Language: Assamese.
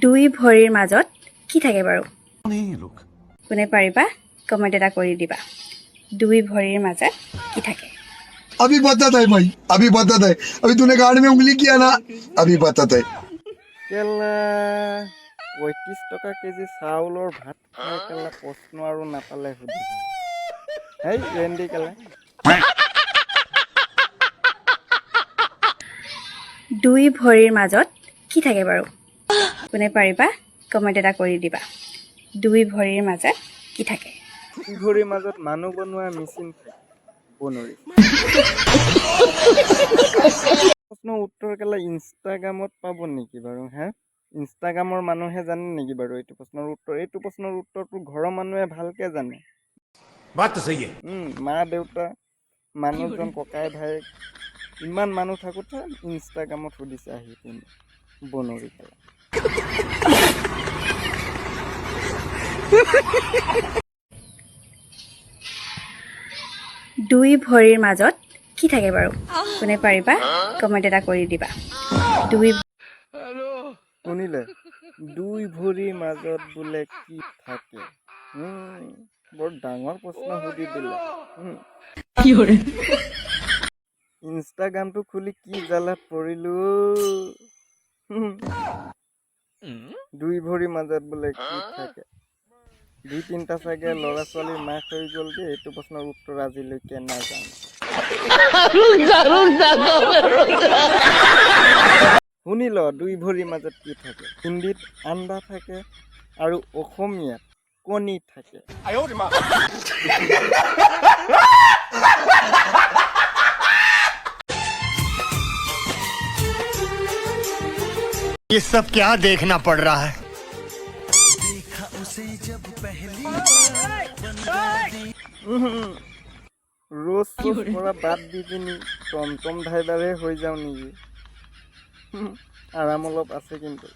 দুই ভৰিৰ মাজত কি থাকে বাৰু? কোনে পাৰিবা কমেণ্ট এটা কৰি দিবা। দুই ভৰিৰ মাজত কি থাকে? अभी बताता है भाई, अभी बताता है। अभी तूने गाड़ में उंगली किया ना, अभी बताता है। কেলা ৩৫ টকা কেজি চাউলৰ ভাত খাই কেলা প্ৰশ্ন আৰু নাপালে সুধিব হেই ৰেন্দি কেলা দুই ভৰিৰ মাজত কি থাকে বাৰু? কোনে পাৰিবা কমেণ্ট এটা কৰি দিবা। দুই ভৰিৰ মাজত কি থাকে? দুই ভৰিৰ মাজত মানুহ বনোৱা মেচিন থাকে বনৰী প্ৰশ্নৰ উত্তৰ কেলা ইনষ্টাগ্ৰামত পাব নেকি বাৰু হা ইনষ্টাগ্ৰামৰ মানুহে জানে নেকি বাৰু এইটো প্ৰশ্নৰ উত্তৰটো ঘৰৰ মানুহে ভালকে জানে মা দেউতা মানুহজন ককাই ভায়েক ইমান মানুহ থাকোঁতে ইনষ্টাগ্ৰামত সুধিছে আহি পিনে বনৰী কেলা দুই ভৰিৰ মাজত কি থাকে বাৰু? কোনে পাৰিবা কমেণ্ট এটা কৰি দিবা। দুই শুনিলে দুই ভৰিৰ মাজত বোলে কি থাকে বৰ ডাঙৰ প্ৰশ্ন সুধি দিলে ইনষ্টাগ্ৰামটো খুলি কি জালাত পৰিলো দুই ভৰিৰ মাজত বোলে কি থাকে দুই তিনিটা চাগে ল'ৰা ছোৱালীৰ মাক হৈ গ'লগে এইটো প্ৰশ্নৰ উত্তৰ আজিলৈকে নাজানো শুনি ল দুই ভৰিৰ মাজত কি থাকে হিন্দীত আন্দা থাকে আৰু অসমীয়াত কণী থাকে ये सब क्या देखना पड़ रहा है रोज পৰা বাদ দি পিনি টমটম ড্ৰাইভাৰে হৈ যাওঁ নেকি আৰাম অলপ আছে কিন্তু